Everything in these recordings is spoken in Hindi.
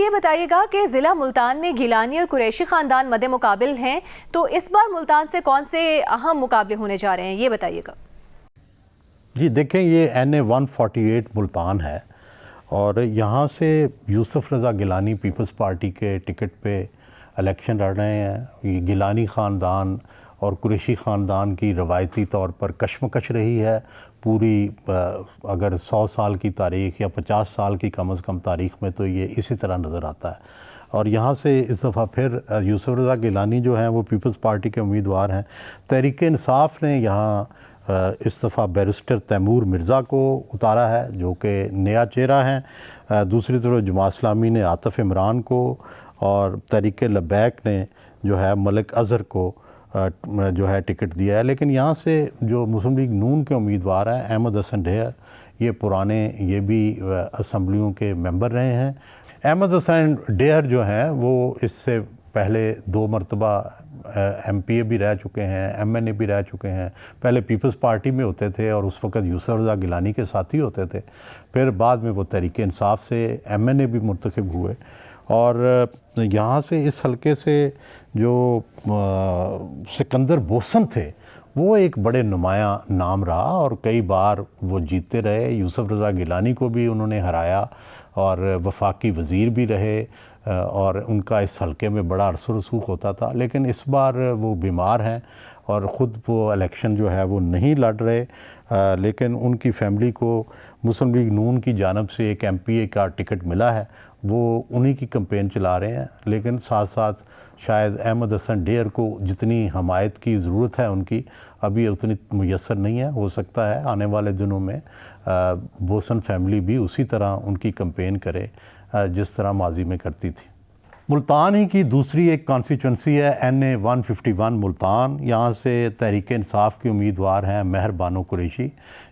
ये बताइएगा कि ज़िला मुल्तान में गिलानी और कुरैशी ख़ानदान मद्दे मुकाबिल हैं, तो इस बार मुल्तान से कौन से अहम मुकाबले होने जा रहे हैं, ये बताइएगा। जी देखें, ये NA 148 मुल्तान है और यहाँ से यूसुफ रज़ा गिलानी पीपल्स पार्टी के टिकट पे इलेक्शन लड़ रहे हैं। ये गिलानी ख़ानदान और कुरैशी ख़ानदान की रवायती तौर पर कशमकश रही है पूरी, अगर 100 साल की तारीख़ या 50 साल की कम अज़ कम तारीख़ में तो ये इसी तरह नज़र आता है। और यहाँ से इस दफ़ा फिर यूसुफ रज़ा गिलानी जो हैं वो पीपल्स पार्टी के उम्मीदवार हैं। तहरीक इंसाफ ने यहाँ इस दफ़ा बैरिस्टर तैमूर मिर्ज़ा को उतारा है जो कि नया चेहरा है। दूसरी तरफ जमात इस्लामी ने आतिफ़ इमरान को और तहरीक लबैक ने जो है मलिक अज़हर को जो है टिकट दिया है। लेकिन यहाँ से जो मुस्लिम लीग नून के उम्मीदवार हैं अहमद हसन ढेर, ये पुराने ये भी असम्बलियों के मेंबर रहे हैं। अहमद हसन ढेर जो हैं वो इससे पहले 2 मरतबा MPA भी रह चुके हैं, MNA भी रह चुके हैं। पहले पीपल्स पार्टी में होते थे और उस वक़्त यूसुफ रज़ा गिलानी के साथी होते थे। फिर बाद में वो तहरीक इंसाफ से MNA भी मुंतखब हुए और यहाँ से इस हलके से जो सिकंदर बोसन थे वो एक बड़े नुमायाँ नाम रहा और कई बार वो जीतते रहे। यूसुफ रज़ा गिलानी को भी उन्होंने हराया और वफाकी वज़ीर भी रहे और उनका इस हलके में बड़ा अरसो रसूख होता था। लेकिन इस बार वो बीमार हैं और ख़ुद वो इलेक्शन जो है वो नहीं लड़ रहे, लेकिन उनकी फ़ैमिली को मुस्लिम लीग नून की जानिब से एक MPA का टिकट मिला है, वो उन्हीं की कैंपेन चला रहे हैं। लेकिन साथ साथ शायद अहमद हसन ढेर को जितनी हमायत की ज़रूरत है उनकी अभी उतनी मुयस्सर नहीं है। हो सकता है आने वाले दिनों में बोसन फैमिली भी उसी तरह उनकी कैंपेन करे जिस तरह माजी में करती थी। मुल्तान ही की दूसरी एक कॉन्स्टिट्यूंसी है NA 151 मुल्तान। यहाँ से तहरीक इंसाफ के उम्मीदवार हैं महर बानो कुरैशी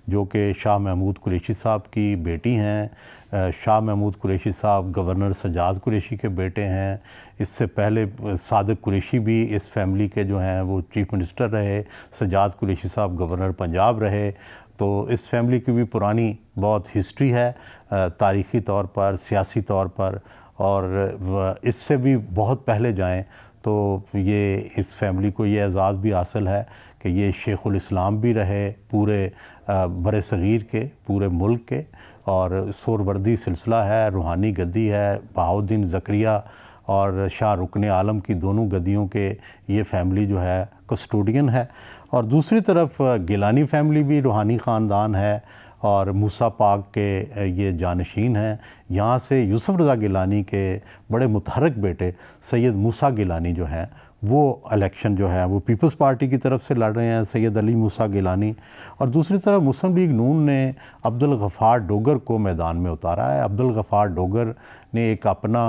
जो कि शाह महमूद कुरैशी साहब की बेटी हैं। शाह महमूद कुरैशी साहब गवर्नर सजाद कुरैशी के बेटे हैं। इससे पहले सादिक कुरैशी भी इस फैमिली के जो हैं वो चीफ़ मिनिस्टर रहे। सजाद कुरैशी साहब गवर्नर पंजाब रहे। तो इस फैमिली की भी पुरानी बहुत हिस्ट्री है तारीख़ी तौर पर, सियासी तौर पर, और इससे भी बहुत पहले जाएं तो ये इस फैमिली को ये एज़ाज़ भी हासिल है कि ये शेखुल इस्लाम भी रहे पूरे बरे सग़ीर के, पूरे मुल्क के, और सोरवर्दी सिलसिला है, रूहानी गद्दी है, बहाउद्दीन ज़करिया और शाह रुकन आलम की दोनों गद्दियों के ये फैमिली जो है कस्टोडियन है। और दूसरी तरफ गिलानी फैमिली भी रूहानी ख़ानदान है और मूसा पाक के ये जानशीन हैं। यहाँ से यूसुफ रज़ा गिलानी के बड़े मुतहरक बेटे सैयद मूसा गिलानी जो हैं वो इलेक्शन जो है वो पीपल्स पार्टी की तरफ से लड़ रहे हैं, सैयद अली मूसा गिलानी। और दूसरी तरफ मुस्लिम लीग नून ने अब्दुल गफ़ार डोगर को मैदान में उतारा है। अब्दुल गफ़ार डोगर ने एक अपना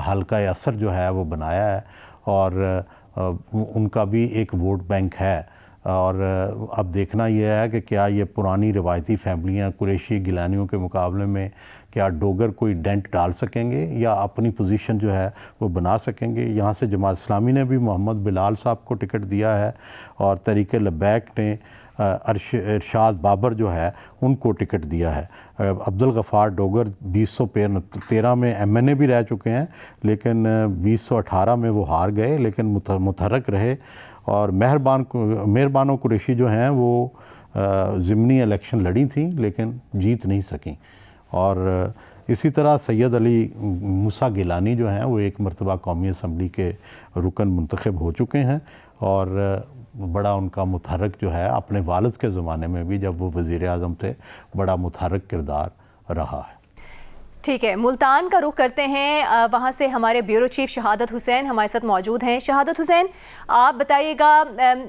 हल्का असर जो है वो बनाया है और उनका भी एक वोट बैंक है। और अब देखना यह है कि क्या ये पुरानी रिवायती फैमिलियाँ कुरैशी गिलानियों के मुकाबले में क्या डोगर कोई डेंट डाल सकेंगे या अपनी पोजीशन जो है वो बना सकेंगे। यहाँ से जमात इस्लामी ने भी मोहम्मद बिलाल साहब को टिकट दिया है और तहरीक लबैक ने इरशाद बाबर जो है उनको टिकट दिया है। अब्दुल गफ़ार डोगर 2013 में MNA भी रह चुके हैं, लेकिन 2018 में वो हार गए, लेकिन मुतहरक रहे। और मेहरबानो कुरैशी जो हैं वो ज़िमनी इलेक्शन लड़ी थी लेकिन जीत नहीं सकें। और इसी तरह सैयद अली मूसा गिलानी जो हैं वो एक मरतबा कौमी असम्बली के रुकन मुंतखब हो चुके हैं और बड़ा उनका मुतहरक जो है अपने वालिद के ज़माने में भी जब वो वज़ीर आज़म थे बड़ा मुतहरक किरदार रहा है। ठीक है, मुल्तान का रुख करते हैं। वहाँ से हमारे ब्यूरो चीफ शहादत हुसैन हमारे साथ मौजूद हैं। शहादत हुसैन, आप बताइएगा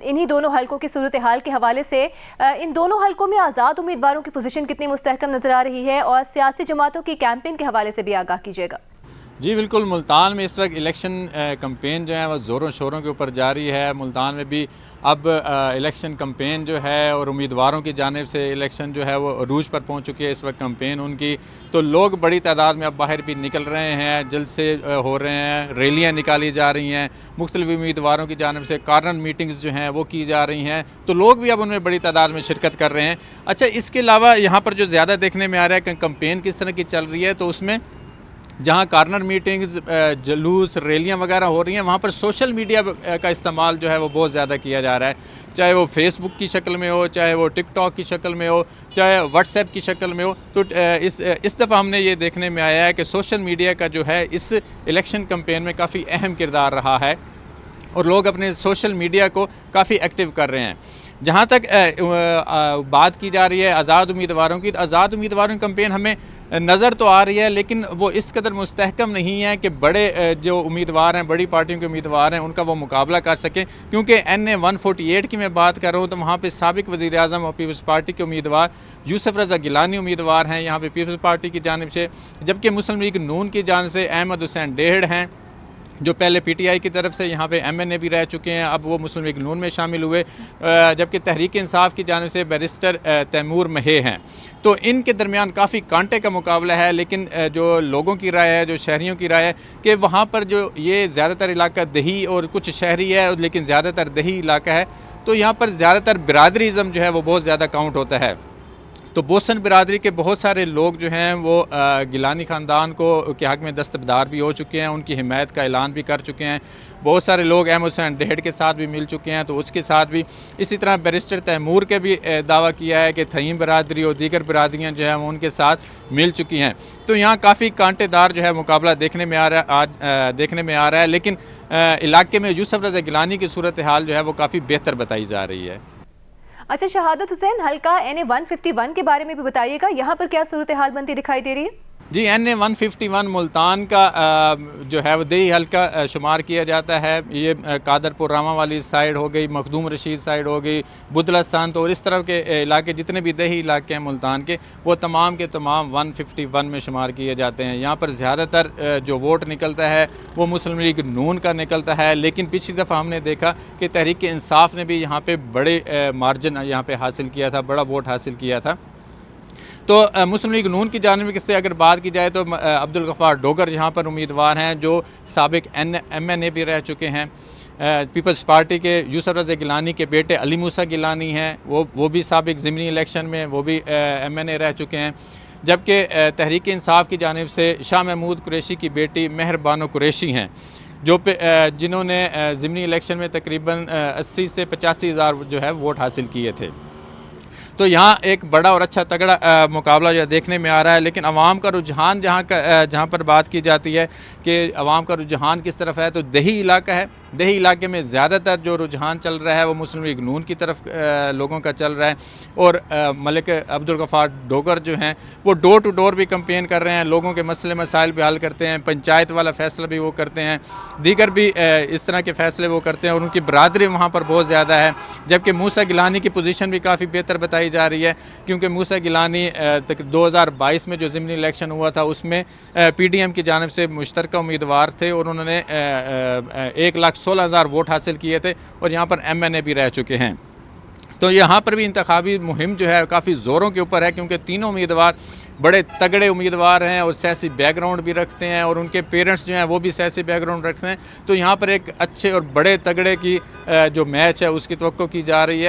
इन्हीं दोनों हलकों की सूरत हाल के हवाले से इन दोनों हलकों में आज़ाद उम्मीदवारों की पोजीशन कितनी मुस्तहकम नज़र आ रही है और सियासी जमातों की कैंपेन के हवाले से भी आगाह कीजिएगा। जी बिल्कुल, मुल्तान में इस वक्त इलेक्शन कम्पेन जो है वह ज़ोरों शोरों के ऊपर जारी है। मुल्तान में भी अब इलेक्शन कम्पेन जो है और उम्मीदवारों की जानिब से इलेक्शन जो है वो अरूज पर पहुंच चुकी है इस वक्त कम्पेन उनकी। तो लोग बड़ी तादाद में अब बाहर भी निकल रहे हैं, जलसे हो रहे हैं, रैलियाँ निकाली जा रही हैं, मुख्तलिफ उम्मीदवारों की जानिब से कॉर्नर मीटिंग्स जो हैं वो की जा रही हैं। तो लोग भी अब उनमें बड़ी तादाद में शिरकत कर रहे हैं। अच्छा, इसके अलावा यहाँ पर जो ज़्यादा देखने में आ रहा है कि कम्पेन किस तरह की चल रही है, तो उसमें जहाँ कार्नर मीटिंग्स, जुलूस, रैलियाँ वगैरह हो रही हैं, वहाँ पर सोशल मीडिया का इस्तेमाल जो है वो बहुत ज़्यादा किया जा रहा है, चाहे वो फेसबुक की शक्ल में हो, चाहे वो टिकटॉक की शक्ल में हो, चाहे व्हाट्सएप की शक्ल में हो। तो इस दफ़ा हमने ये देखने में आया है कि सोशल मीडिया का जो है इस इलेक्शन कैंपेन में काफ़ी अहम किरदार रहा है और लोग अपने सोशल मीडिया को काफ़ी एक्टिव कर रहे हैं। जहाँ तक बात की जा रही है आज़ाद उम्मीदवारों की, तो आज़ाद उम्मीदवारों की कैंपेन हमें नज़र तो आ रही है, लेकिन वो इस कदर मुस्तहकम नहीं है कि बड़े जो उम्मीदवार हैं, बड़ी पार्टियों के उम्मीदवार हैं, उनका वो मुकाबला कर सकें। क्योंकि NA 148 की मैं बात कर रहा हूँ तो वहाँ पे साबिक वज़ीर आज़म और पीपल्स पार्टी के उम्मीदवार यूसुफ रज़ा गिलानी उम्मीदवार हैं यहाँ पे पीपल्स पार्टी की जानिब से, जबकि मुस्लिम लीग नून की जानिब से अहमद हुसैन डेढ़ हैं, जो पहले PTI की तरफ से यहाँ पे MNA भी रह चुके हैं, अब वो मुस्लिम लीग नून में शामिल हुए, जबकि तहरीक इंसाफ की जानिब से बैरिस्टर तैमूर महे हैं। तो इनके दरमियान काफ़ी कांटे का मुकाबला है, लेकिन जो लोगों की राय है, जो शहरियों की राय है कि वहाँ पर जो ये ज़्यादातर इलाका दही और कुछ शहरी है, लेकिन ज़्यादातर दही इलाका है, तो यहाँ पर ज़्यादातर बिरादरीज़म जो है वो बहुत ज़्यादा काउंट होता है। तो बोसन बिरादरी के बहुत सारे लोग जो हैं वो गिलानी ख़ानदान को के हक़ में दस्तबदार भी हो चुके हैं, उनकी हिमायत का ऐलान भी कर चुके हैं। बहुत सारे लोग अहमद हुसैन डेढ़ के साथ भी मिल चुके हैं, तो उसके साथ भी इसी तरह बैरिस्टर तैमूर के भी दावा किया है कि थईम बिरादरी और दीगर बिरादरियाँ जो हैं वो उनके साथ मिल चुकी हैं। तो यहाँ काफ़ी कांटेदार जो है मुकाबला देखने में आ रहा है, लेकिन इलाके में यूसुफ रज़ा गिलानी की सूरत हाल जो है वो काफ़ी बेहतर बताई जा रही है। अच्छा शहादत हुसैन, हल्का NA 151 के बारे में भी बताइएगा, यहाँ पर क्या सूरत हाल बनती दिखाई दे रही है? जी, NA 151 मुल्तान का जो है वो देही हल्का शुमार किया जाता है। ये कादरपुर रामा वाली साइड हो गई, मखदूम रशीद साइड हो गई, बुदला संत और इस तरह के इलाके जितने भी देही इलाके हैं मुल्तान के, वो तमाम के तमाम 151 में शुमार किए जाते हैं। यहाँ पर ज़्यादातर जो वोट निकलता है वो मुस्लिम लीग नून का निकलता है, लेकिन पिछली दफ़ा हमने देखा कि तहरीक इंसाफ ने भी यहाँ पे बड़े मार्जिन यहाँ पे हासिल किया था, बड़ा वोट हासिल किया था। तो मुस्लिम लीग नून की जानिब से अगर बात की जाए तो अब्दुल गफ़ार डोगर यहाँ पर उम्मीदवार हैं, जो साबिक MNA भी रह चुके हैं। पीपल्स पार्टी के यूसुफ रज़ा गिलानी के बेटे अली मूसा गिलानी हैं, वो भी साबिक ज़िमनी इलेक्शन में वो भी MNA रह चुके हैं। जबकि तहरीक इंसाफ की जानिब से शाह महमूद कुरैशी की बेटी मेहर बानो कुरैशी हैं, जिन्होंने ज़िमनी इलेक्शन में तकरीबन 80 से 85 हज़ार जो है वोट हासिल किए थे। तो यहाँ एक बड़ा और अच्छा तगड़ा मुकाबला जो देखने में आ रहा है। लेकिन अवाम का रुझान जहाँ पर बात की जाती है कि अवाम का रुझान किस तरफ है, तो दही इलाका है। दही इलाके में ज़्यादातर जो रुझान चल रहा है वो मुस्लिम लीग नून की तरफ लोगों का चल रहा है। और मलिक अब्दुल गफ़ार डोगर जो हैं वो डोर टू डोर भी कैंपेन कर रहे हैं, लोगों के मसले मसाइल भी हल करते हैं, पंचायत वाला फ़ैसला भी वो करते हैं, दीगर भी इस तरह के फ़ैसले वो करते हैं और उनकी बरादरी वहाँ पर बहुत ज़्यादा है। जबकि मूसा गिलानी की पोजीशन भी काफ़ी बेहतर बताई जा रही है, क्योंकि मूसा गिलानी 2022 में जो ज़िमनी इलेक्शन हुआ था उसमें PDM की जानिब से मुश्तरका उम्मीदवार थे और उन्होंने 1,16,000 वोट हासिल किए थे और यहाँ पर MNA भी रह चुके हैं। तो यहाँ पर भी इंतखाबी मुहिम जो है काफ़ी ज़ोरों के ऊपर है, क्योंकि तीनों उम्मीदवार बड़े तगड़े उम्मीदवार हैं और सियासी बैकग्राउंड भी रखते हैं और उनके पेरेंट्स जो हैं वो भी सियासी बैकग्राउंड रखते हैं। तो यहाँ पर एक अच्छे और बड़े तगड़े की जो मैच है उसकी तवक्को की जा रही है।